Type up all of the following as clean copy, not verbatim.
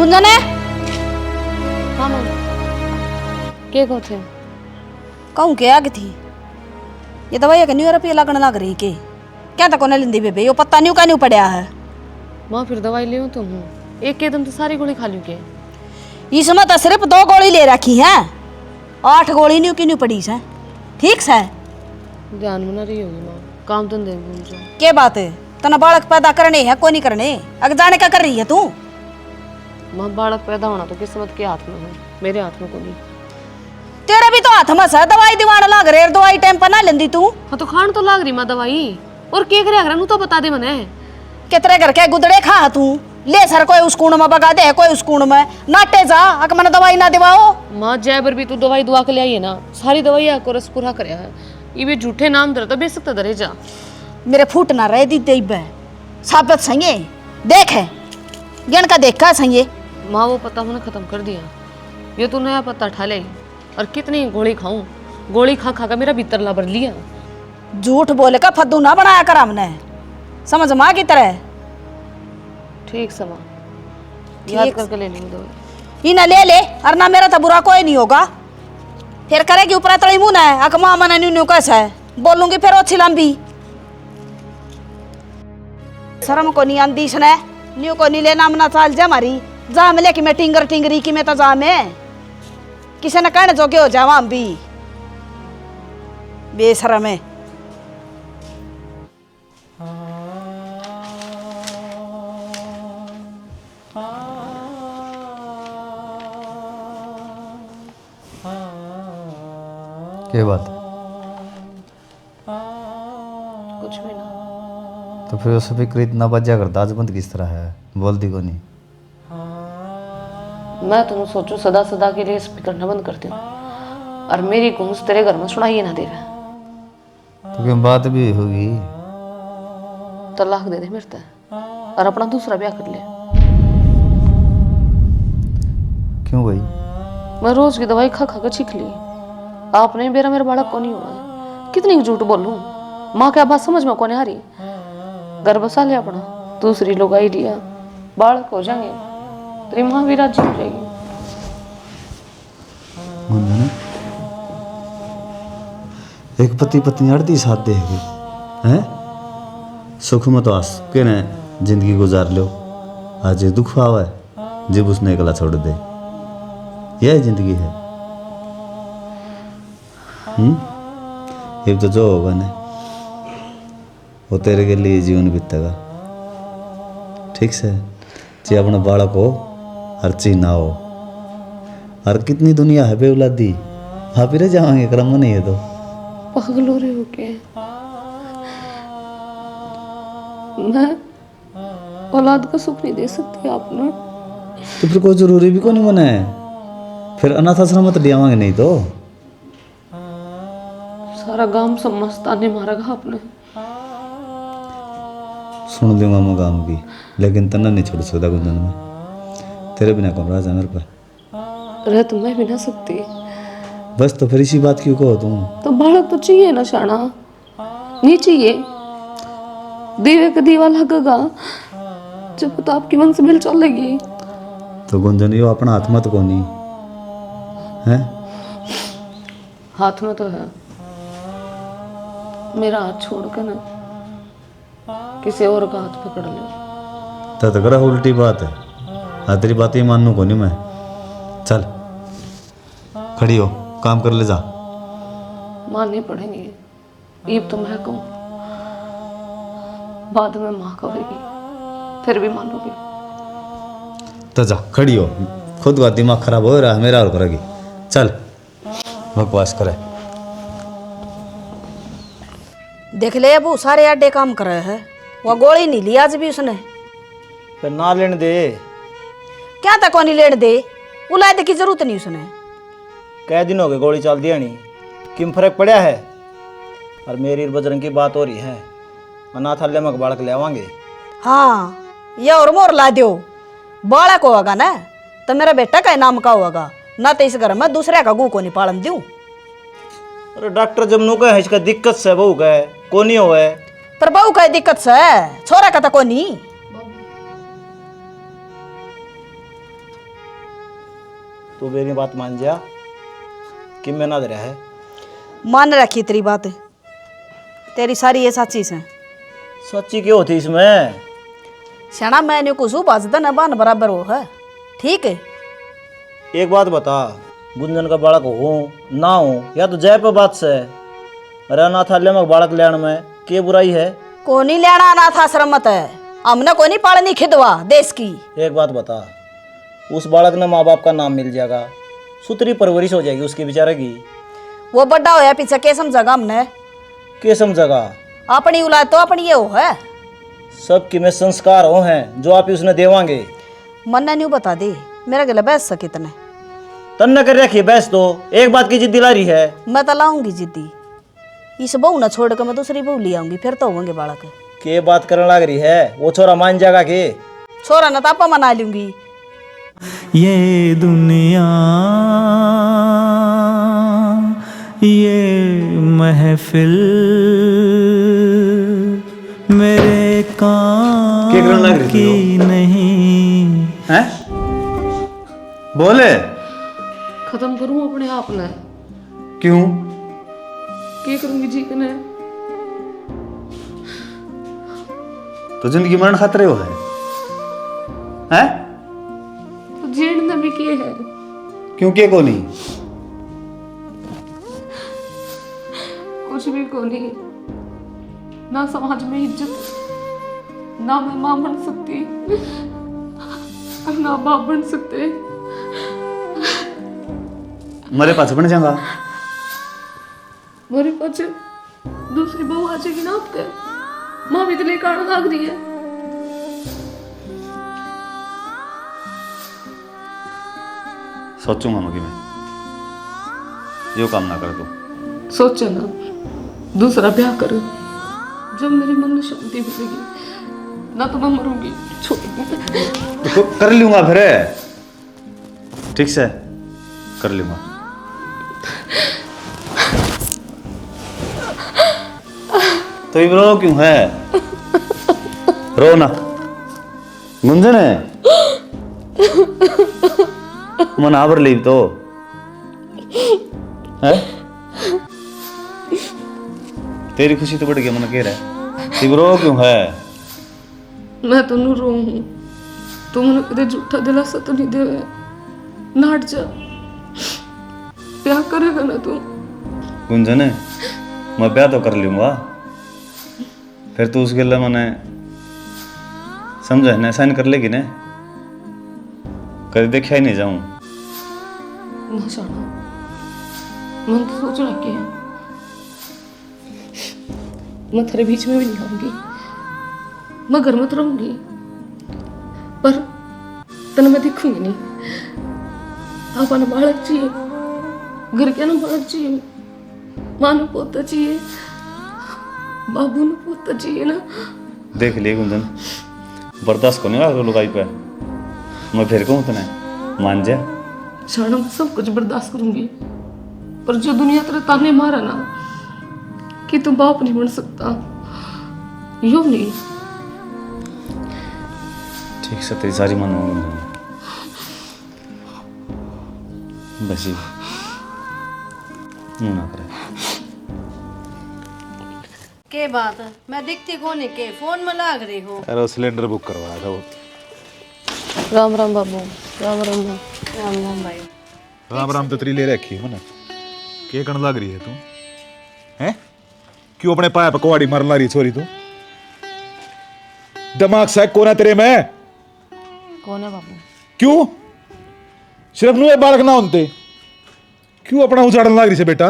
गुंजन है? हाँ माँ के को थे कहूँ के आगे थी ये दवाई का न्यू रुपये लगने लग रही के क्या तक कोने लिंदी बेबे यो पत्ता न्यू का न्यू पड़ा है। माँ फिर दवाई ले तो हूँ एक के दम तो सारी गोली खा लूँ के इसमें तो सिर्फ 2 गोली ले रखी है 8 गोली न्यू की न्यू पड़ी है ठीक है। ध्यान में ना रही होगी माँ काम धंधे में घूम जाओ। के बात है तना बालक पैदा करने है कोई नहीं करने अगर जाने का कर रही है तू। माँ बालक पैदा होना तो किस्मत के हाथ में है मेरे हाथ में को नहीं। तेरा भी तो हाथ में है दवाई दीवाना लाग रहे दवाई टाइम पर ना लेंदी तू। हाँ तो खान तो लाग रही माँ दवाई और के करे अगर तो बता दे मने कितने घर के गुदड़े खा तू ले सर कोई उस कूण में बगा दे कोई उस कूण में नाटे जा अक मैंने दवाई ना दिवाओ। माँ जयबर भी तू दवाई दुआ के ले आई है ना सारी दवाई को रस पूरा करया है ये भी झूठे नाम दर तो बेसक दरे जा मेरे फूट ना रहे दी देब साबित सही देख है गण का देखा सही। माँ वो पता मैंने खत्म कर दिया ये तू नया पत्ता ठा ले और कितनी गोली खाऊं गोली खा खा कर मेरा भीतर लाबर लिया। झूठ बोले का फद्दू ना बनाया कर हमने समझ माँ की तरह। ठीक समा याद करके ले लूंगी दवाई ये ना ले ले और ना मेरा तो बुरा कोई नहीं होगा फिर करेगी ऊपर तड़ी मुंह है अक माँ मना न्यू कैसा है बोलूंगी फिर अच्छी लंबी शर्म को नहीं आंदी इसने न्यू को नहीं लेना मना चाल जा मारी जा मिले कि मैं टिंगर टिंगरी की मैं तो जा में किसी ने कहने जोगे हो जावा हम भी बेशरम है। क्या बात कुछ भी ना तो फिर उस फिक्र इतना बजा करता आज बंद किस तरह है बोल दी को नहीं। मैं तुम्हें सोचूं सदा सदा के लिए स्पीकर न बंद करती हूँ और मेरी गूंज तेरे घर में सुनाई ना देवे तो क्या बात भी होगी तलाक दे दे मेरे ते और अपना दूसरा ब्याह कर ले। क्यों भाई मैं रोज की दवाई खा खा कर छीख ली आपने मेरा मेरा बालक को नहीं हुआ कितनी झूठ बोलूं माँ क्या बात समझ में कौन आ रही घर बसा ले अपना दूसरी लोग आई लिया बालक हो जाएंगे तेरी माँ भी राजी हो जाएगी। गुंजन एक पति पत्नी अड़ती साथ देगी हैं सुख में तो आस के ने जिंदगी गुजार लो आज दुख आवा है जब उसने अकेला छोड़ दे यह जिंदगी है। ये तो जो होगा ना वो तेरे के लिए जीवन बीतेगा ठीक से चे अपना बालक हो हर चीज ना हो और कितनी दुनिया है बेउलादी वहाँ पे रह जाएंगे क्रम नहीं है तो पागल हो रहे हो के मैं औलाद का सुख नहीं दे सकती आपने तो फिर कोई जरूरी भी को नहीं बना है फिर अनाथ आश्रम में तो ले आवांगे नहीं तो सारा गांव समझता ने मारा आपने सुन दूंगा मैं गाँव की लेकिन तना नहीं छोड़ सकता गुंजन में तेरे बिना कौन राजा मेरे पर रह तो मैं भी ना सकती बस तो फिर इसी बात क्यों कहो तुम तो बालक तो चाहिए ना शाना नहीं चाहिए दीवे का दीवा लगेगा जब तो आपकी वंश मिल चलेगी तो गुंजन यो अपना हाथ मत को नहीं है हाथ में तो है मेरा हाथ छोड़ कर ना किसी और का हाथ पकड़ लो तो करा उल्टी बात है हाँ तेरी बात ही मानू को नहीं मैं चल खड़ी हो काम कर ले जा मानने पड़ेंगे ईब तो मैं कहूँ बाद में माँ कहेगी फिर भी मानोगी तो जा खड़ी हो खुद का दिमाग खराब हो रहा है मेरा और करेगी चल बकवास करे देख ले अब सारे अड्डे काम कर रहे हैं वह गोली नहीं ली आज भी उसने फिर ना लेने दे क्या तक नहीं लेने दे उलाद की जरूरत नहीं उसने कई दिन हो गए गोली चल दिया नहीं किम फर्क पड़ा है और मेरी बजरंग की बात हो रही है अनाथालय में बालक ले आवांगे। हाँ ये और मोर ला दो बालक होगा ना तो मेरा बेटा का नाम का होगा ना तो इस घर में दूसरे का गू को नहीं पालन दूं। अरे डॉक्टर जब नु है इसका दिक्कत से बहू का को नहीं हो है पर बहू का दिक्कत से छोरा का तो को नहीं तू मेरी बात मान जा कि मैं ना दे रहा है। मान रखी तेरी बात, तेरी सारी ये सच्ची से। सच्ची क्यों होती इसमें? शना मैंने कुछ बाजदा न बान बराबर हो है, ठीक है। एक बात बता, गुंजन का बालक हूँ ना हूँ या तो जय पे बात से। अरे अनाथालय में बालक लेने में क्या बुराई है? कोनी लेना अनाथ आश्रम मत है, हमने कोनी पालनी खिदवा देश की। एक बात बता, उस बालक ने माँ बाप का नाम मिल जाएगा, सुथरी परवरिश हो जाएगी उसकी बेचारे की। वो बड़ा होया पीछे के समझेगा हमने? क्या समझेगा? अपनी औलाद तो अपनी ये हो है। सबकी में संस्कार हो हैं जो आप ही उसने देवांगे। मन ने न्यू बता दे मेरा गला बैस सके तने। तन न कर रखी बैस तो एक बात की जिद दिला रही है। मैं तो लाऊंगी जिद्दी, इस बहू न छोड़ कर मैं दूसरी बहू ले आऊंगी, फिर तो होंगे बालक। के बात करने लग रही है? वो छोरा मान जाएगा के? छोरा न तापा मना लूंगी। ये दुनिया ये महफिल मेरे काम की नहीं हैं? बोले खत्म करूं अपने आप ने। क्यों? क्या करूंगी जी कने? तो जिंदगी मरण खतरे हो है हैं? तो जेड़ ने भी किए है। क्यों के को नहीं? कुछ भी को नहीं, ना समाज में इज्जत, ना मैं मां बन सकती ना बाप बन सकते। मेरे पास बन जाऊंगा। मेरे पास दूसरी बहू आ जाएगी ना आपके, माँ भी तो लेकर आने लग रही है। सोचूंगा मैं कि मैं यो काम ना कर दो। सोचो ना दूसरा ब्याह करो, जब मेरे मन में शांति मिलेगी ना तो मैं मरूंगी छोड़ तो कर लूंगा फिर, ठीक से कर लूंगा। तो ये रो क्यों है? रो ना गुंजन है मन आवर लीव तो है। तेरी खुशी तो बढ़ गई, मन कह रहा है तू रो क्यों है? मैं तो नो रो हूं, तुमने कदे झूठा दिलासा तो नहीं दे नाट जा, ब्याह करेगा ना तू? गुंजन मैं ब्याह तो कर लूंगा, फिर तू उस गला मैंने समझा ना साइन कर लेगी ना, कभी देखा ही नहीं जाऊं ना जाना। मन तो सोच रखी है मैं तेरे बीच में भी नहीं आऊंगी, मैं घर में तो रहूंगी पर तेने मैं दिखूंगी नहीं। आपा ने बालक चाहिए, घर के ना बालक चाहिए, माँ ने पोता चाहिए, बाबू ने पोता चाहिए ना। देख लिए गुंजन, बर्दाश्त को नहीं रहा लुगाई पे, मैं फिर कहूँ तने मान जा। शाना मैं सब कुछ बर्दाश्त करूंगी, पर जो दुनिया तेरे ताने मारा ना कि तू बाप नहीं बन सकता, यूं नहीं। ठीक से तेरी सारी मन बस ही ना करे। के बात है? मैं दिखती कौन है के फोन में लाग रही हो? अरे सिलेंडर बुक करवाया था वो। राम राम बाबू। राम राम राम। राम राम भाई। राम राम तो तेरी ले रखी है ना, के कण लग रही है तू हैं? क्यों अपने पाया पकवाड़ी मर ला रही छोरी तू? दिमाग सैक कौन है तेरे में? कौन है बाबू? क्यों सिर्फ नुए बालक ना होते, क्यों अपना उजाड़न लग रही से बेटा?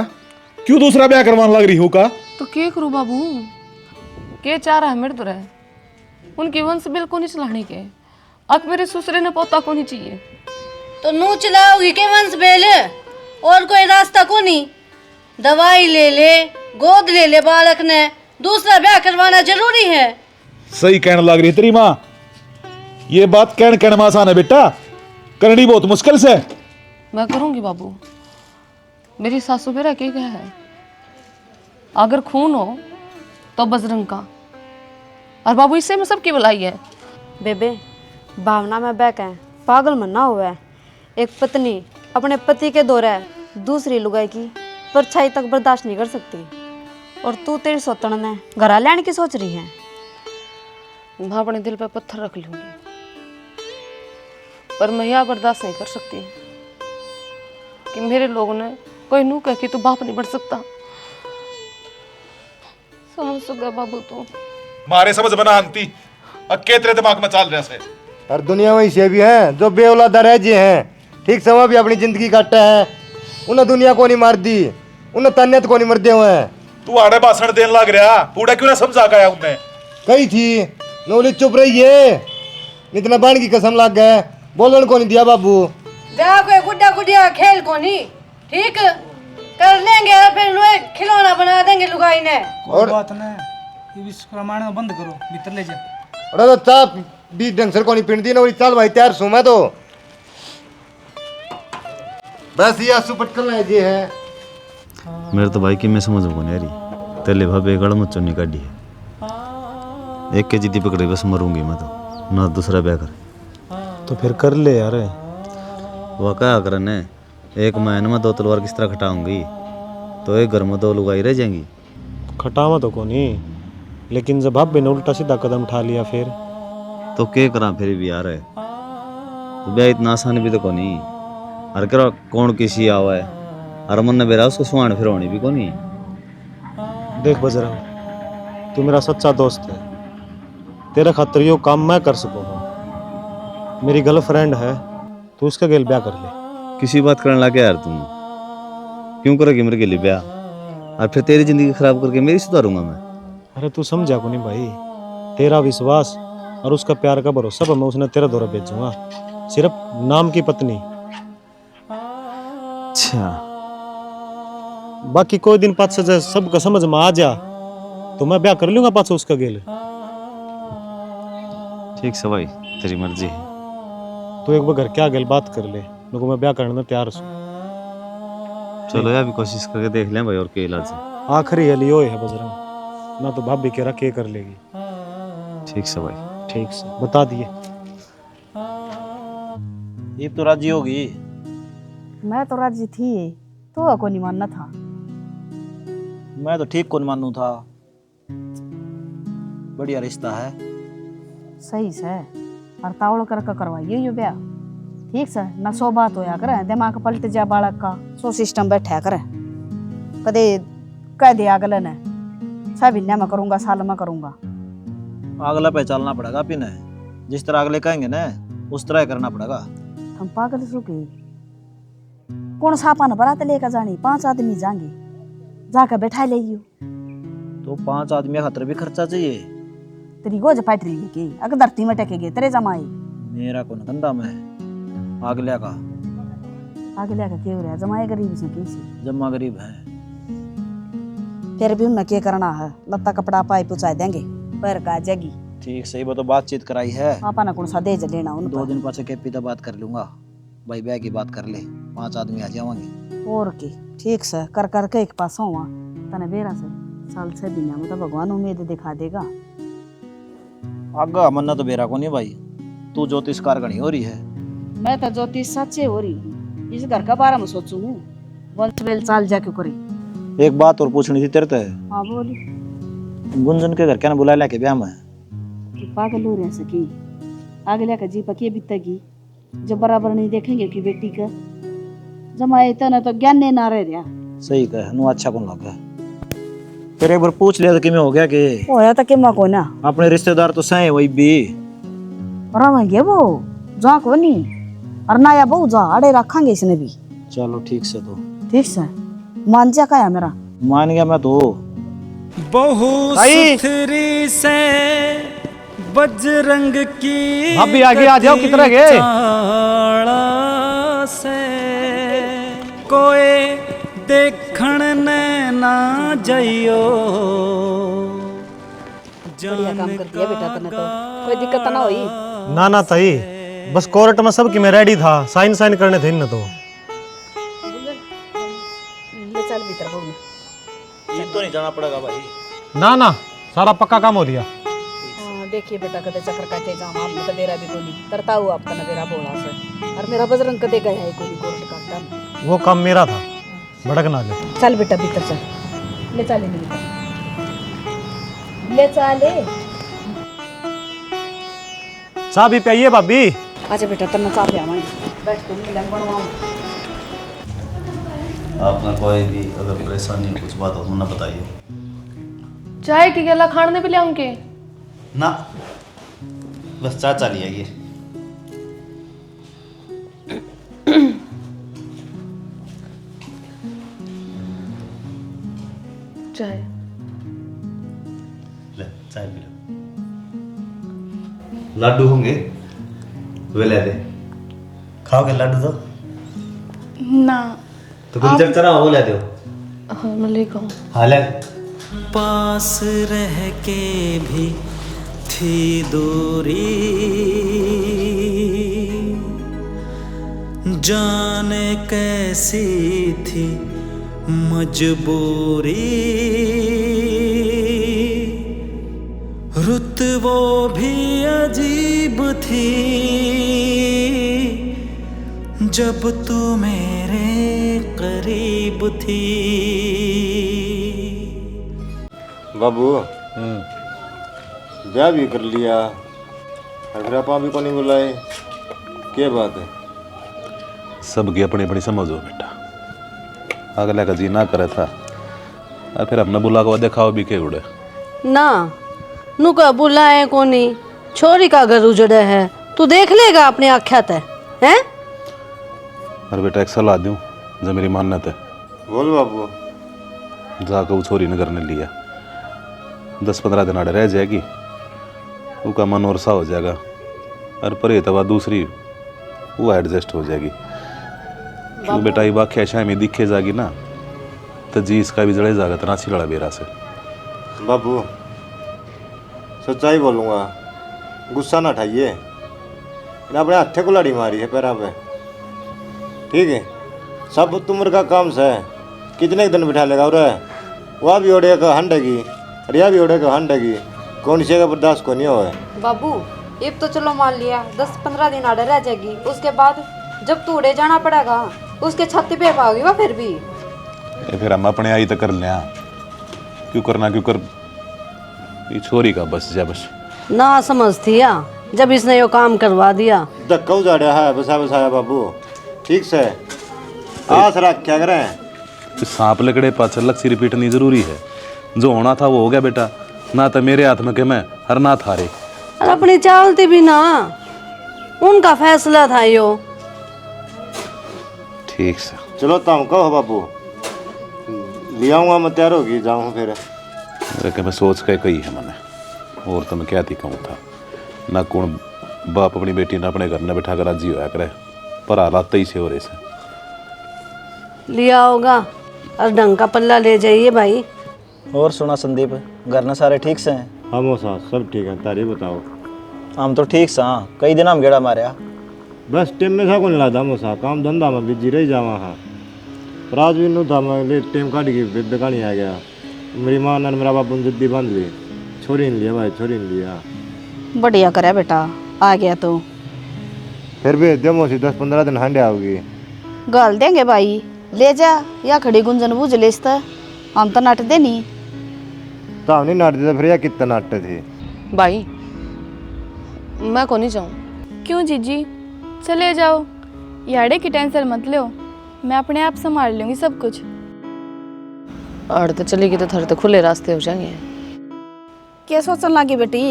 क्यों दूसरा ब्याह करवाने लग रही हो का? तो क्या करूं बाबू, के चाह रहा है मेरे तो रहे, उनकी वंश बिल्कुल नहीं चलाने के, अब मेरे ससुरे ने पोता को नहीं चाहिए। तो नू चलाओगी के वंश बेल? और कोई रास्ता को नहीं? दवाई ले ले, गोद ले ले बालक ने, दूसरा ब्याह करवाना जरूरी है? सही कहने लग रही है तेरी माँ, ये बात कहने में आसान है बेटा, करनी बहुत मुश्किल से। मैं करूंगी बाबू, मेरी सासू मेरा क्या है, अगर खून हो तो बजरंग का, और बाबू इससे में सबकी भलाई है। बेबे भावना में बह के पागल मना हुआ है, एक पत्नी अपने पति के दौरे दूसरी लुगाई की परछाई तक बर्दाश्त नहीं कर सकती, और तू तेरी सोतन ने घरा लेने की सोच रही है। मैं अपने दिल पे पत्थर रख लूंगी, पर मैं यह बर्दाश्त नहीं कर सकती कि मेरे लोगों ने कोई नू कह कि तू बाप नहीं बन सकता। समझ सका बाबू तू मारे समझ बना आंती अक्के तेरे दिमाग में चाल रहा से। और दुनिया में से भी हैं जो बेऔलादा रह जे हैं, ठीक समय भी अपनी जिंदगी काटे हैं। उन्हें दुनिया को नहीं मार दी, उन्हें तन्यत को नहीं मर दे हुए हैं। तू आड़े भाषण देने लग रहा, पूरा क्यों ना समझा गया उन्हें? कही थी नौली चुप रही है, इतना बाण की कसम लग गए, बोलन को नहीं दिया बाबू। जा कोई गुड्डा गुडिया खेल को नहीं, ठीक कर लेंगे और फिर नुए खिलौना बना देंगे लुगाई ने। और बात ना ये भी रामायण बंद करो, भीतर ले जा। अरे तो चाप भी ढंग से को नहीं पिन दी ना, चल भाई तैयार सू मैं तो बस ये आंसू पटकल है जे है। मेरे तो भाई कि मैं समझूंगा नहीं यारी, तेले भाभी गड़ मुझ चुन्नी काटी है, एक के जिद्दी पकड़े बस मरूंगी मैं तो, ना दूसरा ब्याह कर। तो फिर कर ले यार। वह क्या करने, एक महीने में 2 तलवार किस तरह खटाऊंगी, तो एक घर में 2 लुगाई रह जाएंगी। खटावा तो को नहीं, लेकिन जब भाभी ने उल्टा सीधा कदम उठा लिया फिर तो क्या करा फिर भी यार, तो ब्याह इतना आसान भी तो को नहीं। अरे करो कौन किसी आवा है, अरे मन ने बेरा उसको सुहान फिर होनी भी को नहीं। देख बजरंग, तू मेरा सच्चा दोस्त है, तेरे खातिर यो काम मैं कर सकूंगा। मेरी गर्लफ्रेंड है, तू उसका गेल ब्याह कर ले। किसी बात करने लगे यार तुम, क्यों करोगे मेरे के लिए ब्याह, और फिर तेरी जिंदगी खराब करके मेरी सुधारूंगा मैं? अरे तू समझा को नहीं भाई, तेरा विश्वास और उसका प्यार का भरोसा पर मैं उसने तेरा दौरा भेजूंगा, सिर्फ नाम की पत्नी। अच्छा, बाकी कोई दिन पाँच से सबका समझ में आ जा तो मैं ब्याह कर लूंगा पाछो उसका गेल। ठीक से भाई, तेरी मर्जी है। तू एक बार घर क्या गेल बात कर ले, लोगों मैं ब्याह करने में तैयार हूँ। चलो यार भी कोशिश करके देख लें भाई, और क्या इलाज है। आखिरी हली यो है बजरंग, ना तो भाभी के रखे कर लेगी। ठीक से भाई, ठीक से बता दिए। ये तो राजी होगी। मैं तो राजी थी, तो को नहीं मानना था। मैं तो ठीक कौन मानू था, बढ़िया रिश्ता है। सही से और तावड़ करके करवाइए यो ब्याह, ठीक से ना 100 बात होया करे, दिमाग पलट जा बालक का, 100 सिस्टम बैठा करे। कदे कह दिया अगले ने 6 महीने में करूंगा, साल में करूंगा। अगला पे चलना पड़ेगा पिने, जिस तरह अगले कहेंगे ना उस तरह करना पड़ेगा। हम पागल सुखी कौन सापान बरात लेकर जानी, 5 आदमी जाएंगे, जाकर बैठा ले। तो 5 आदमी खातर भी खर्चा चाहिए। तेरी गोज पाट रही है कि अगर धरती में टेकेगे तेरे जमाई। मेरा कौन गंदा में अगले का, अगले का क्यों रहा, जमाए गरीब से कैसे जम्मा गरीब है। फिर भी उन्हें क्या करना है, लत्ता कपड़ा पाई पुचाई देंगे, पैर का जगी। ठीक सही, वो तो बातचीत कराई है। आपा ना कौन सा दे लेना उन 2 दिन पाछे के पिता बात कर लूंगा, भाई ब्याह की बात कर ले, 5 आदमी आ जाएंगे। और की ठीक से कर करके एक पास हुआ तने बेरा से साल 6 महीने में तो भगवान उम्मीद दिखा देगा। आगा मन्ना तो बेरा को नहीं भाई, तू ज्योतिषकार गणी हो रही है। मैं तो ज्योतिष सच्चे हो रही हूँ, इस घर का बारे में सोचू हूँ, वंश वेल चाल जा क्यों करी। एक बात और पूछनी थी तेरे से। हाँ बोली। गुंजन के घर क्या ना बुला लिया के ब्याह में? पागल हो रहे सकी, अगले का जी पकी बीतेगी, जब बराबर नहीं देखेंगे कि बेटी का जमाए तना तो ज्ञान ने ना रह रहा। सही कह, नु अच्छा कौन लगा। फिर एक बार पूछ लिया तो कि में हो गया कि होया तो किमा को ना, अपने रिश्तेदार तो सही वही भी रवेंगे वो जा को नहीं, और नया बहु जा अड़े रखेंगे इसने भी। चलो ठीक से, तो ठीक से मान जा का है मेरा, मान गया मैं तो। बहुत सुथरी से बजरंग की भाभी आगे आ जाओ, कितना गए से कोई देखण ने ना जाइयो। बढ़िया काम कर दिया बेटा तने, तो कोई दिक्कत ना हुई। ना ना ताई, बस कोर्ट में सबकी मैं रेडी था, साइन साइन करने थे न तो। ले चल भीतर बोल, ये तो नहीं जाना पड़ेगा भाई। ना ना, सारा पक्का काम हो दिया। देखिए बेटा कदे चक्कर काटे जाम आप तो बेरा भी कोनी करता हुआ आपका ना बेरा बोला से और मेरा बजरंग कदे गया है कोनी कोर्ट काटता वो काम मेरा था, भड़कना ले। चल बेटा भीतर चल ले चले बेटा ले चले चाय भी पिए भाभी। अच्छा बेटा तन्ना चाह पिया मैं बैठ के मिलन बनवाऊं। आपने कोई भी अगर परेशानी कुछ बात हो तो ना बताइए। चाय की गला खाने पे ले आऊं के? ना बस चाय चली आइए। चाय ले चाय पी लो। लड्डू होंगे वे ले दे। खाओगे लड्डू तो? ना तो कुछ जब चला वो ले दो। हाँ मैं लेकर आऊं। हाँ ले। पास रह के भी थी दूरी, जाने कैसी थी मजबूरी, रुत वो भी अजीब थी जब तू मेरे करीब थी। बाबू ब्याह भी कर लिया और फिर आपा भी को नहीं बुलाए, क्या बात है? सबकी अपनी अपनी समझो बेटा, अगले का जी ना करे था और फिर हमने बुला को देखाओ भी के उड़े ना नुका बुलाए कोनी, छोरी का घर उजड़े है, तू देख लेगा अपने आख्यात है? और बेटा एक सलाह दूं जो मेरी मान्यत है। बोल बाबू। जाकर वो छोरी ने करने लिया 10-15 दिन आड़े रह जाएगी, उसका मन और सा हो जाएगा और पर तवा दूसरी वो एडजस्ट हो जाएगी। क्यों बेटा ये वाक्य शायद में दिखे जाएगी ना तो जी इसका भी जड़े जाएगा तना छिड़ा बेरा से। बाबू सच्चाई बोलूँगा, गुस्सा ना उठाइए, इन्हें अपने हाथे को लड़ी मारी है पैरा पे, ठीक है? सब तुमर का काम से कितने दिन बिठा लेगा और वह भी ओढ़े का हंडेगी और यह भी ओढ़े का हंडेगी, कौन सी का बर्दाश्त को नहीं हो। बाबू अब तो चलो मान लिया 10-15 दिन आड़े रह जाएगी, उसके बाद जब तू उड़े जाना पड़ेगा उसके छाती पे पाओगी वह फिर भी। फिर हम अपने आई तो कर लें, क्यों करना, क्यों कर ये छोरी का बस जा बस ना समझ थी या जब इसने यो काम करवा दिया। धक्का उजाड़ा है बसा बसाया बाबू, ठीक से आस रख क्या करें। तो सांप लकड़े पाछे लक्ष्य रिपीटनी जरूरी है, जो होना था वो हो गया बेटा, ना तो मेरे हाथ में के मैं हर ना थारे। और अपनी चालती भी ना, उनका फैसला था यो। ठीक से चलो तुम कहो बाबू, ले आऊँगा मैं, तैयार होगी जाऊँ फिर। कि मैं सोच के कही है मैंने, और तो मैं क्या थी कहूँ था ना, कौन बाप अपनी बेटी ने अपने घर में बैठा कर राजी होया करे, पर हालात ही से हो रहे से। लिया होगा और ढंग का पल्ला ले जाइए भाई। और सुना संदीप, घर में सारे ठीक से हैं? हाँ मौसा सब ठीक है, तारी बताओ। हम तो ठीक से, हाँ कई दिन हम गेड़ा मारे। बस टेम में था कौन लादा मौसा, काम धंधा में बिजी रही जावा। हाँ राज भी नू था, मैं टेम काट के बेबे का नहीं आ गया, मेरी माँ ने मेरा बापू ने जिद्दी बांध ली, छोरी नहीं लिया भाई, छोरी नहीं लिया। बढ़िया करे बेटा, आ गया तो फिर भेज दिया मौसी, 10-15 दिन हांडे आओगी। गाल देंगे भाई, ले जा या खड़ी गुंजन बूझ लेस्ता, हम तो नट दे नहीं। तो नहीं नाटते तो फिर या कितना नाटते थे भाई मैं को नहीं जाऊँ। क्यों जीजी, चले जाओ, याड़े की टेंशन मत लो, मैं अपने आप संभाल लूँगी सब कुछ। अड़ तो चलेगी तो थोड़े तो खुले रास्ते हो जाएंगे। क्या सोचने लगी बेटी,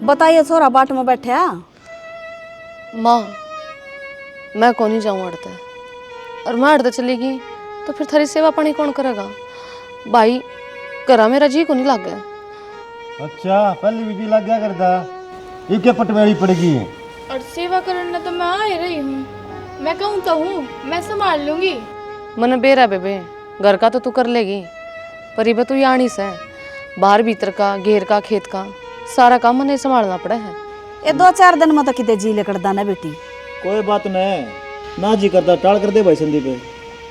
बताइए छोरा बाट में बैठे। माँ मैं को नहीं जाऊँ अड़ते, और मैं अड़ते चलेगी तो फिर थारी सेवा पानी कौन करेगा? भाई करा मेरा जी को नहीं लग गया। अच्छा पहले भी जी लग गया करता, ये क्या पटमेड़ी पड़ेगी? और सेवा करना तो मैं आ ही रही हूँ, मैं कहूँ तो हूँ, मैं संभाल लूँगी। मन बेरा बेबे, घर का तो तू कर लेगी, पर ये तू यानी से बाहर भीतर का, घेर का, खेत का सारा काम मने संभालना पड़ा है। ये 2-4 दिन में तो कितने जी लेकर ना बेटी। कोई बात नहीं, ना जी करता टाल कर दे भाई संदीप।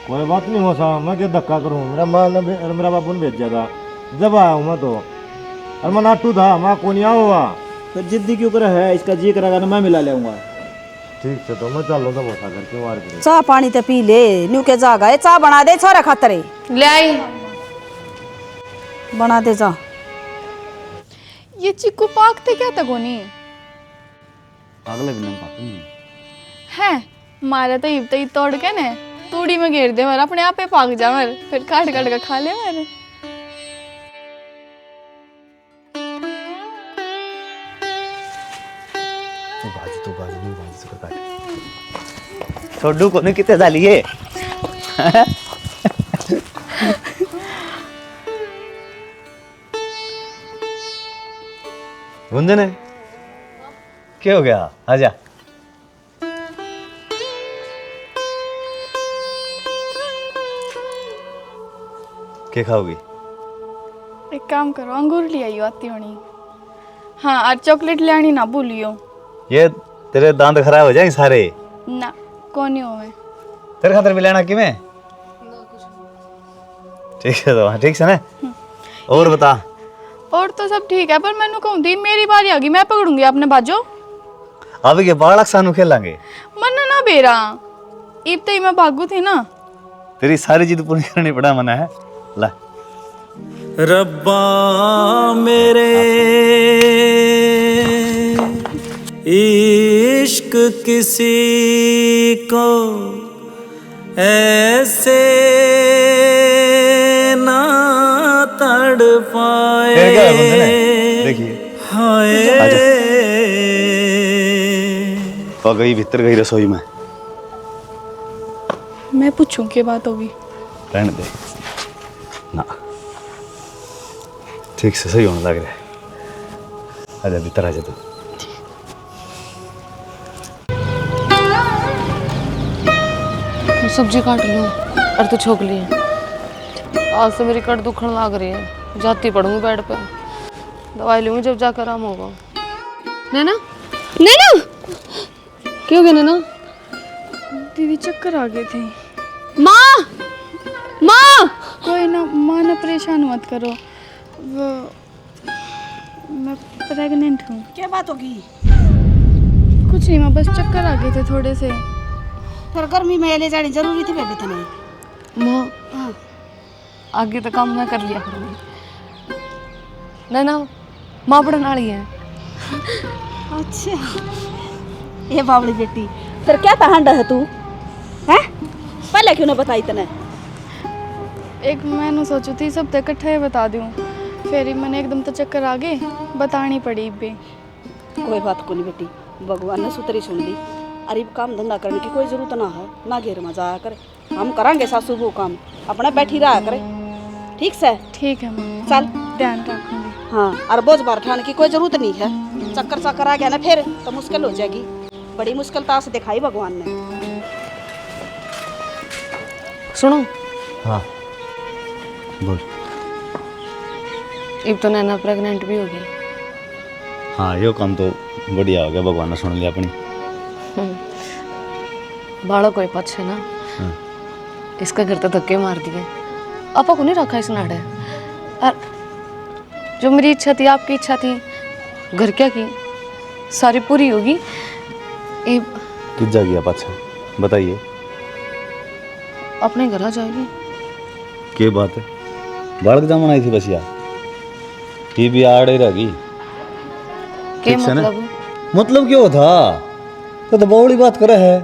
कोई बात नहीं मौसा, मैं क्या धक्का करूँ, मेरा माँ ने मेरा बापू ने भेजा था, जब आया हूँ मैं तो, और मैं नाटू था, मैं को नहीं हुआ, फिर जिद्दी क्यों कर है? इसका जी करेगा ना मैं मिला लेऊंगा। ठीक है तो मैं चलो तो बोसा करके मार के चाह पानी तो पी ले, न्यू के जा गए चाह बना दे छोरा खातरे। ले आई। बना दे चाह। ये चिक्कू पाकते क्या तगोनी अगले दिन पाते नहीं है मारा तो इब तई तोड़ के ने तूड़ी में घेर दे मर अपने आप पे पाक जा मर फिर काट काट के खा ले मर। छोडू कोणी किती झाली आहे गुंजन है क्या हो गया? आजा। क्या खाओगी? एक काम करो अंगूर ले आइयो आती होनी। हाँ और चॉकलेट ले आनी ना भूलियो। ये तेरे दांत खराब हो जाएंगे सारे। ना कौन हो मैं तेरे खातर भी लेना कि मैं? ठीक है तो ठीक है ना। और बता। और तो सब ठीक है पर मैंने कहूँ थी मेरी बारी आ गई मैं पकड़ूंगी अपने बाजो। अब ये बालक सानू खेलेंगे। मन ना बेरा इब तई मैं भागू थी ना। तेरी सारी जिद पूरी करनी पड़ा मना है। ला रब्बा मेरे इश्क किसी को ऐसे ना तड़पाए। देखिए हाय तो गई भीतर गई रसोई में। मैं पूछूं क्या बात होगी? रहने दे ना ठीक से सही होने लग रहा है। आजा भीतर आजा तू। सब्जी काट लो और तू छोक लिए। आज से मेरी कट दुखने लग रही है जाती पड़ूंगी बेड पे दवाई लूंगी जब जाकर आराम होगा। नैना नैना क्या हो गया नैना? दीदी चक्कर आ गए थे। माँ माँ कोई ना माँ ना परेशान मत करो वो मैं प्रेग्नेंट हूँ। क्या बात होगी? कुछ नहीं माँ बस चक्कर आ गए थे थोड़े से। फिर गर्मी में ले जानी जरूरी थी बेबी तने। माँ आगे तो काम मैं कर लिया करूँगी। नैना माँ पढ़ने वाली है। अच्छा ये बावड़ी बेटी फिर क्या पहांडा है तू हैं? पहले क्यों ना बताई तने? एक मैंने सोची थी सब इकट्ठे बता दूँ फिर मैंने एकदम तो चक्कर आ गए बतानी पड़ी बे। कोई बात को नहीं बेटी भगवान ने सुतरी सुन ली। अरे काम धंधा करने की कोई जरूरत ना है ना घेर में जाया कर। हम करांगे सासू वो काम अपने बैठी रहा करे। ठीक से? ठीक है माँ चल ध्यान रखूंगी। हाँ और बोझ बार उठाने की कोई जरूरत नहीं है। चक्कर आ गया ना फिर तो मुश्किल हो जाएगी। बड़ी मुश्किल ताश दिखाई भगवान ने। सुनो। हाँ बोल। अब तो नैना प्रेग्नेंट भी हो गई। हाँ यो काम तो बढ़िया हो गया भगवान ने सुन लिया अपनी। बालक कोई पक्ष है ना। हाँ। इसका घर तो धक्के मार दिए आपा को नहीं रखा इस नाड़े। और जो मेरी इच्छा थी आपकी इच्छा थी घर क्या की सारी पूरी होगी। किस जा गया पाछा बताइए। अपने घर आ जाएगी। क्या बात है? बालक जमन आई थी बस यार ये भी आड़े रहेगी। क्या मतलब? मतलब क्यों था तो बड़ी बात करे है।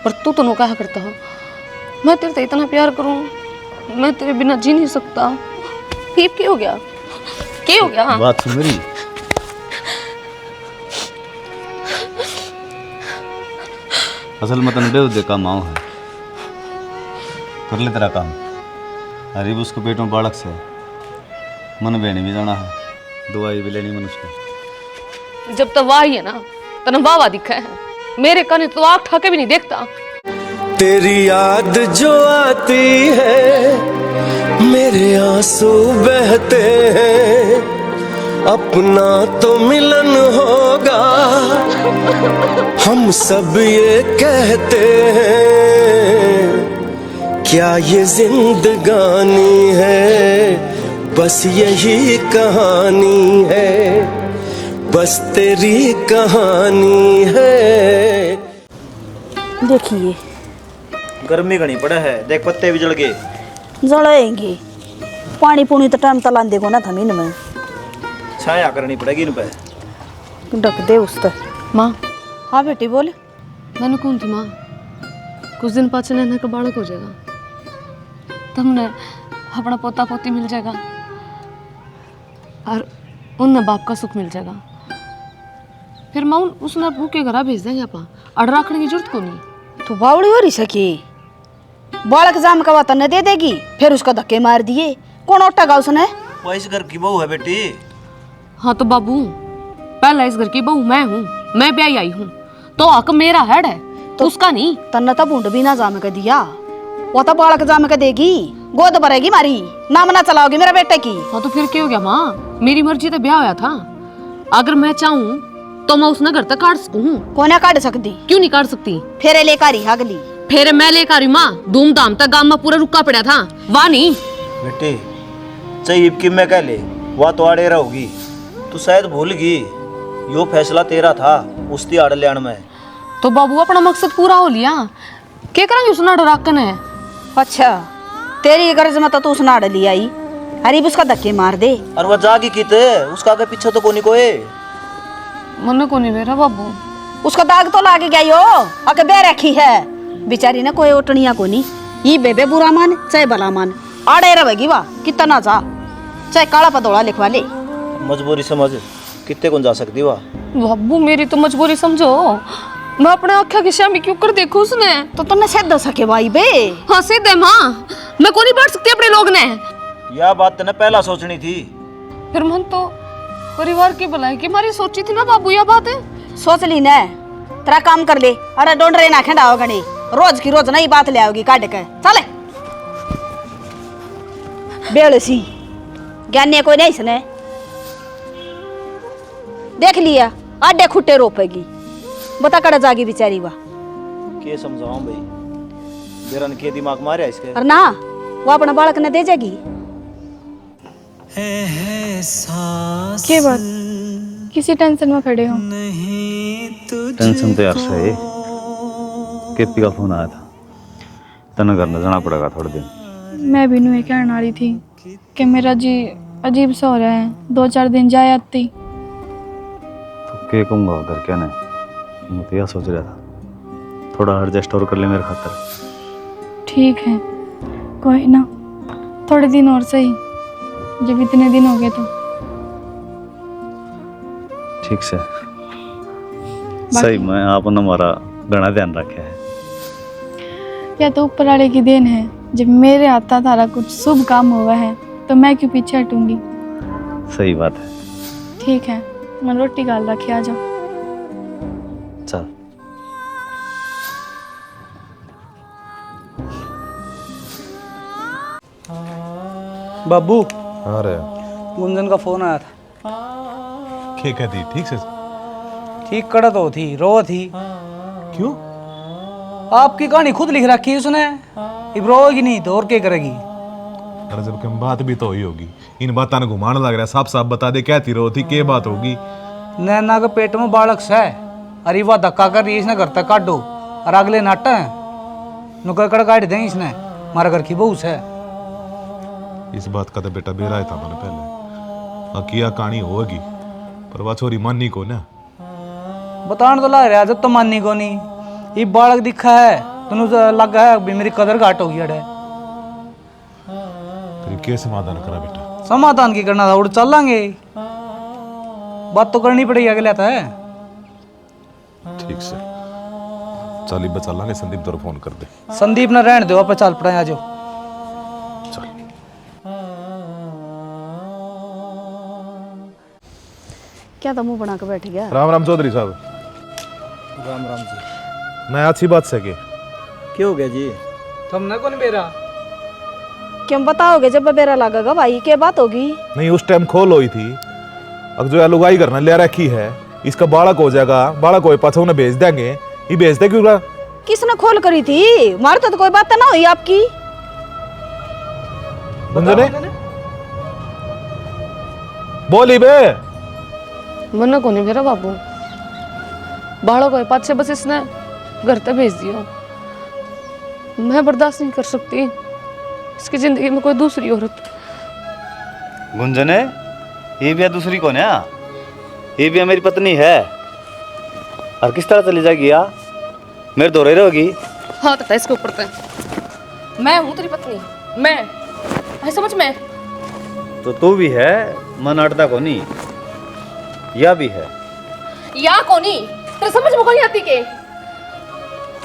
पर तू तो नो कहा करता हो मैं तेरे से इतना प्यार करूं मैं तेरे बिना जी नहीं सकता। ये क्या हो गया? क्या हो गया? बात सुन मेरी। असल में तन बेवदे काम आओ है कर ले तेरा काम। अरे उसको पेट में बालक से मन बहने भी जाना है दवाई भी लेनी मन उसको। जब तक वाह ही है ना तना वाह दिखा है मेरे कान तो आँख ठाके भी नहीं देखता। तेरी याद जो आती है मेरे आंसू बहते हैं अपना तो मिलन होगा हम सब ये कहते हैं क्या ये जिंदगानी है बस यही कहानी है बस तेरी कहानी है। देखिए गर्मी घनी पड़ा है, देख पत्ते भी जल गए। जलाएंगे पानी पुनी तो टाइम तलान देगो ना थमीन में छाया करनी पड़ेगी इन पे। ढक दे उस तक। माँ हाँ बेटी बोल। मैंने कौन थी माँ, कुछ दिन पाछे नैना का बालक हो जाएगा, तुमने अपना पोता पोती मिल जाएगा और उनने बाप का सुख मिल जाएगा। फिर माँ उसने भूखे घर भेज देंगे अपा, अड़ रखने की जरूरत को नहीं। तो बावड़ी हो रही सकी बालक जाम का वतन ने दे देगी, फिर उसका धक्के मार दिए, कौन उठेगा उसने? वो इस घर की बहू है बेटी। हाँ तो बाबू पहला इस घर की बहू मैं हूँ, मैं ब्याही आई हूँ, तो हक मेरा हेड है तो उसका नहीं। तन्ने तो बूंद भी ना जाम के दिया, वो तो बालक जाम के देगी, गोद भरेगी मारी, नाम ना चलाओगी मेरे बेटे की। हाँ तो फिर क्या हो गया माँ, मेरी मर्जी तो ब्याह होया था, अगर मैं चाहूँ तो मैं उसने घर तक काट सकूँ। कोने काट सकती? क्यों नहीं काट सकती? फेरे लेकर ही अगली फेरे मैं लेकर आई माँ, धूमधाम तक गांव में पूरा रुका पड़ा था, वाह नहीं बेटी चाहिए कि मैं कह ले वह तो आड़े रहोगी, तू शायद भूल गई यो फैसला तेरा था उसकी आड़ लेन में। तो बाबू अपना मकसद पूरा हो लिया, क्या करेंगे उस नाड़ राकन है। अच्छा तेरी गर्ज में तो तू उस नाड़ ली आई, हरीब उसका धक्के मार दे। और वह जागी किते उसका आगे पीछे तो कोनी कोई मन को नहीं मेरा बाबू, उसका दाग तो लागे गया यो अके बे रखी है बेचारी ने, कोई ओटनिया को नहीं, ये बेबे बुरा मान चाहे भला मान आड़े रहेगी वाह कितना जा, चाहे काला पदोड़ा लिखवा ले। मजबूरी समझ कितने कौन जा सकती वाह। बाबू मेरी तो मजबूरी समझो, मैं अपने आँखों की शामी क्यों कर देखो उसने, तो तुमने सिद्ध हो सके भाई बे। हाँ सिद्ध है माँ, मैं को नहीं बैठ सकती अपने लोग ने। यह बात तने पहला सोचनी थी। फिर मन तो परिवार की भलाई की मारी सोची थी ना बाबू, यह बात है। सोच ली न, तेरा काम कर ले, अरे डोंड रे ना खेड़ा होगा नहीं, रोज की रोज नई बात ले आओगी काट के, चले बेलसी ज्ञानी कोई नहीं सुने, देख लिया आडे खुट्टे रोपेगी, बता कड़ा जागी बेचारी वाह। के समझाऊं भाई, बेरन के दिमाग मारे इसके। और ना वो अपना बालक ने दे जाएगी। क्या बात, किसी टेंशन में खड़े हो? टेंशन तो यार सही, केपी का फोन आया था, तने घर न जाना पड़ेगा थोड़े दिन। मैं भी नुए कहने वाली थी कि मेरा जी अजीब सा हो रहा है, 2-4 दिन जाए आती। तो क्या कहूँगा घर क्या नहीं, मैं तो यह सोच रहा था थोड़ा एडजस्ट और कर ले मेरे खातर। ठीक है कोई ना, थोड़े दिन और सही, जब इतने दिन हो गए तो। ठीक से सही, मैं आपने हमारा घना ध्यान रखा है। या तो ऊपर वाले की देन है, जब मेरे हाथा थारा कुछ शुभ काम हुआ है तो मैं क्यों पीछे हटूंगी। सही बात है। ठीक है मैं रोटी गाल रखे, आ जाओ। चल बाबू अरे गुंजन का फोन आया था। क्या कहती ठीक से? ठीक कड़ा तो थी, रो थी। क्यों? आपकी कहानी खुद लिख रखी है उसने, अब रोएगी नहीं तो और क्या करेगी। अरे जब कम बात भी तो हुई होगी, इन बातों ने घुमाने लग रहा है, साफ साफ बता दे कहती रो थी, क्या बात होगी? नैना के पेट में बालक है, अरे वह धक्का कर रही है, इसने घर तक काटो और अगले नाटा है नुकर कड़ काट देंगे इसने, हमारा घर की बहू है। इस बात का तो बेटा बेरा था मैंने पहले, किया कहानी होगी पर वह छोरी मानी को ना। बताने तो लग रहा जब तो मानी को नहीं, ये बालक दिखा है तो लगा है अभी मेरी कदर घाट होगी। अड़े तेरी क्या समाधान करा बेटा? समाधान की करना था, उड़ चल लेंगे, बात तो करनी पड़ेगी अगले आता है। ठीक से चल बचा लांगे, संदीप दर फोन कर दे। संदीप ने रहने दो, आप चल पड़े आ जाओ। चल क्या तो मुंह बना के बैठ गया। राम राम चौधरी साहब। राम राम जी। नया अच्छी बात से क्या हो गया जी? तुमने कौन बेरा? क्यों बताओगे जब बेरा लगेगा भाई, क्या बात होगी? नहीं उस टाइम खोल हुई थी, अब जो लुगाई करना ले रखी है, इसका बालक हो जाएगा, बालक हो पाछा उन्हें भेज देंगे, ये भेज दे क्यों? किसने खोल करी थी? मारे तो कोई बात ना हुई आपकी। गुंजने बोली बे, मना को नहीं मेरा बाबू, बालों को पाछे बस इसने घर तक भेज दियो। मैं बर्दाश्त नहीं कर सकती इसकी जिंदगी में कोई दूसरी औरत। गुंजन है, ये भी दूसरी कौन है? ये भी मेरी पत्नी है। और किस तरह चली जाएगी यार? मेरे दो रहोगी। हाँ तथा इसके ऊपर तय मैं हूँ तेरी पत्नी, मैं है समझ में। तो तू भी है, मन अटता को नहीं, या भी है या कोनी तेरे समझ में कोई आती के।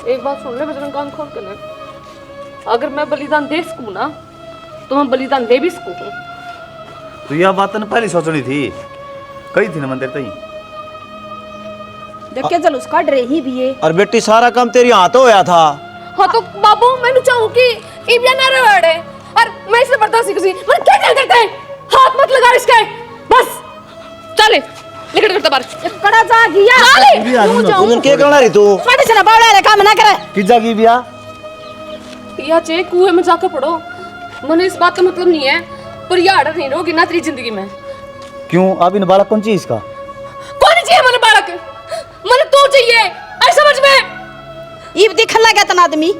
एक बात सुन ले बजरंग, कान खोल के ले। अगर मैं बलिदान दे सकूं ना तो मैं बलिदान दे भी सकूं। तो यह बात ने पहले सोचनी थी, कही थी ना मंदिर तई। देख के जलूस काट रही भी है। और बेटी सारा काम तेरी हाथ होया था। हाँ तो बाबू मैं चाहूं कि इबिया ना रवाड़े और मैं इसे बर्दाश्त नहीं करूंगी। मैं क्या क्या करते हैं, हाथ मत लगा इसके, बस चले निकल करता बाहर। कड़ा जा गया तू जाऊं के करना रे तू? फट से ना बावड़ा रे काम ना करे। कि जागी बिया या चे कुएं में जाकर पड़ो। मने इस बात का मतलब नहीं है, पर यह आर्डर नहीं रहोगी ना तेरी जिंदगी में। क्यों? अब इन बालक कौन चीज का? कौन चाहिए मने बालक? मने तू चाहिए, आई समझ में। ईब दिखन लगा तना आदमी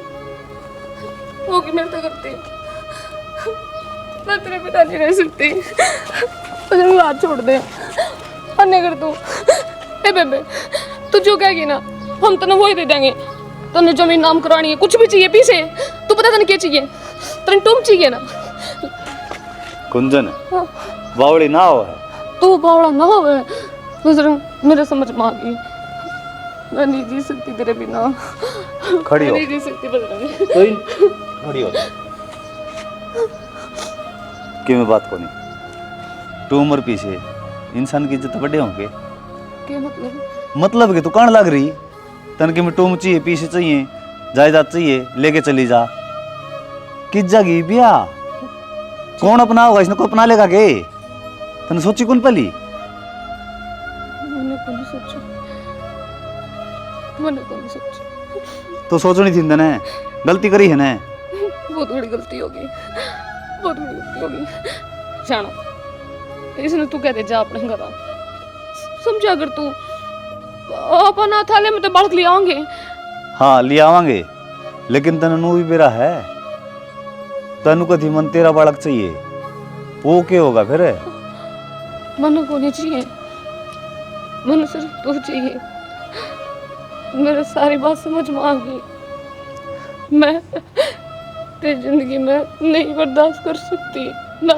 होगी मेरे तो करती, मैं तेरे बिना नहीं रह सकती। मुझे हाथ छोड़ दे, अन्य कर तू। ए बेबे तू जो कहेगी ना हम तने वही दे देंगे। तने जमीन नाम करानी है, कुछ भी चाहिए पीछे, तू पता तने क्या चाहिए? तने तुम चाहिए ना? कुंजन बावड़ी ना हो है, तू बावड़ा ना हो बजरंग, मेरे समझ में आ गई। मैं नहीं जी सकती तेरे बिना। खड़ी हो। मैं नहीं जी सकती बजरंग। कोई खड़ी हो कि मैं बात को नहीं। तू उम्र पीछे इंसान की इज्जत बड़े होंगे। क्या मतलब? मतलब कि तू कान लग रही तन के में टूम चाहिए, पीछे चाहिए, जायदाद चाहिए, लेके चली जा। किस जागी बिया? कौन अपना होगा? इसने को अपना लेगा के? तने सोची कौन पली? मैंने कौन सोचा, मैंने कौन सोचा। तो सोचनी थी तने, गलती करी है ने। बहुत बड़ी गलती होगी, बहुत बड़ी गलती होगी। जाना इसने तू कहते जा अपने घर आ। समझा अगर तू अपना थाले में तो बालक ले आएंगे। हाँ ले आवांगे, लेकिन तने नू भी बेरा है। तनु कथी मन तेरा बालक चाहिए, वो क्या होगा फिर? मन को नहीं चाहिए, मन सिर्फ तू चाहिए। मेरे सारी बात समझ में आ गई। मैं तेरी जिंदगी में नहीं बर्दाश्त कर सकती, ना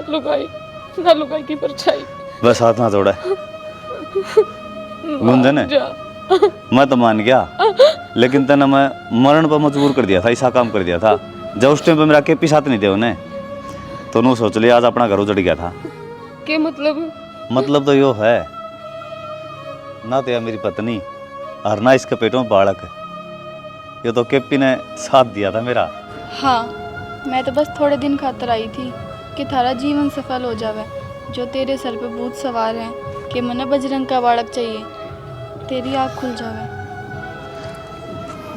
लुगाई की परछाई। बस हाथ ना जोड़ा गुंजन है। मैं तो मान गया, लेकिन तने मैं मरण पर मजबूर कर दिया था, ऐसा काम कर दिया था। जब उस टाइम पे मेरा के पी साथ नहीं थे उन्हें, तो नू सोच लिया आज अपना घर उजड़ गया था। के मतलब तो यो है ना, तो मेरी पत्नी और ना इसके पेटों में बालक है। ये तो केपी ने साथ दिया था मेरा। हाँ मैं तो बस थोड़े दिन खातर आई थी कि थारा जीवन सफल हो जावे। जो तेरे सर पे भूत सवार है कि मने बजरंग का बालक चाहिए, तेरी आँख खुल जावे।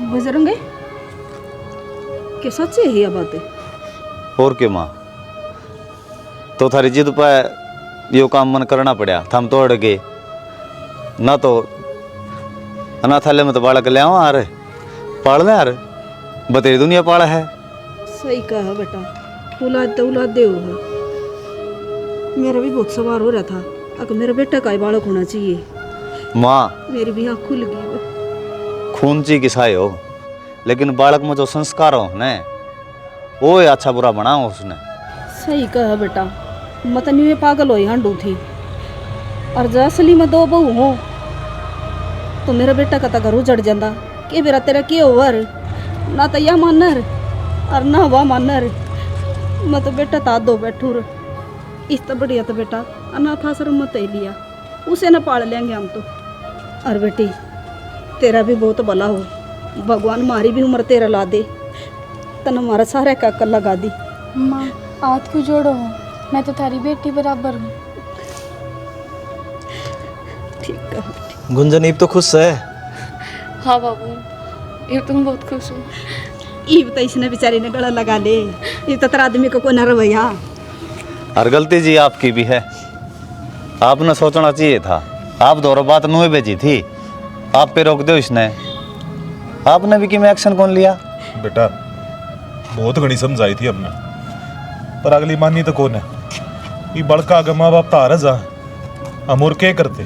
बजरंग है कि सच है ये बात है? और के माँ, तो थारी जिद पर यो काम मन करना पड़ा, थम तोड़ गए ना। तो अनाथालय में तो बालक ले आओ यार, पाल ले यार, बतेरी दुनिया पाला है। सही कहा बेटा, औलाद तो औलाद दे हो। मेरा भी बहुत सवार हो रहा था, अगर मेरा बेटा का ही बालक होना चाहिए। माँ मेरी भी आँख खुल गई। खून ची किसाए हो, लेकिन बालक में जो संस्कार हो ने वो अच्छा बुरा बना उसने। सही कहा बेटा, मतनी में पागल हो हांडू थी। और जो असली में दो बहू हो तो मेरा बेटा का तो घर उजड़ जाता कि बेरा तेरा के ओवर ना तो यह मानर और ना वह मानर। मैं तो बेटा ता दो बैठू इस तो बढ़िया तो बेटा अनाथ आश्रम मत ही लिया, उसे ना पाल लेंगे हम तो। और बेटी तेरा भी बहुत भला हो, भगवान मारी भी उम्र तेरा ला दे, तन हमारा सारा का लगा दी। माँ हाथ क्यों जोड़ो हो, मैं तो थारी बेटी बराबर हूँ। ठीक है गुंजन ईब तो खुश है। हाँ बाबू, ये तुम बहुत खुश हो। ईब तो इसने बेचारी ने गला लगा ले, ये तो तेरा आदमी को कोई न रवैया। और गलती जी आपकी भी है, आपने सोचना चाहिए था आप दोनों बात नुए भेजी थी, आप पे रोक दो इसने, आपने भी कि मैं एक्शन कौन लिया? बेटा बहुत घनी समझाई थी हमने, पर अगली मानी तो कौन है? ये बड़का आगे माँ बाप तार जा, हम और क्या करते?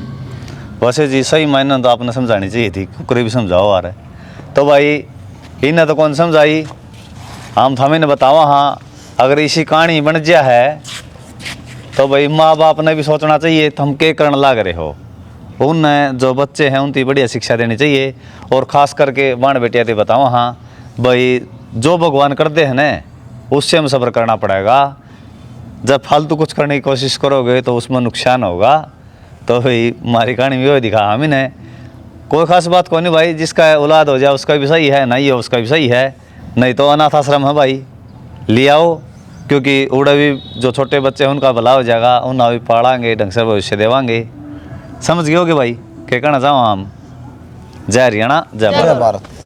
वैसे जी सही मायने तो आपने समझानी चाहिए थी, कुकरे भी समझाओ आ रहे तो भाई इन्हें तो कौन समझाई, हम थामे ने बतावा। हाँ अगर इसी कहानी बन जा है तो भाई माँ बाप ने भी सोचना चाहिए हम क्या करने लाग रहे हो। उन्हें जो बच्चे हैं उनकी बढ़िया शिक्षा देनी चाहिए, और ख़ास करके बाण बेटिया से बताओ। हाँ भाई जो भगवान करते हैं ना उससे हम सब्र करना पड़ेगा। जब फालतू कुछ करने की कोशिश करोगे तो उसमें नुकसान होगा। तो भाई हमारी कहानी में वही दिखा हम इन्हें, कोई खास बात को नहीं भाई, जिसका औलाद हो जाए उसका भी सही है, नहीं हो उसका भी सही है, नहीं तो अनाथ आश्रम है भाई ले आओ, क्योंकि उड़े भी जो छोटे बच्चे हैं उनका भला हो जाएगा, उन्हें भी पढ़ाएंगे ढंग से भविष्य देवांगे। समझ गए होगे भाई क्या कहना चाहो हम। जय हरियाणा जय भारत।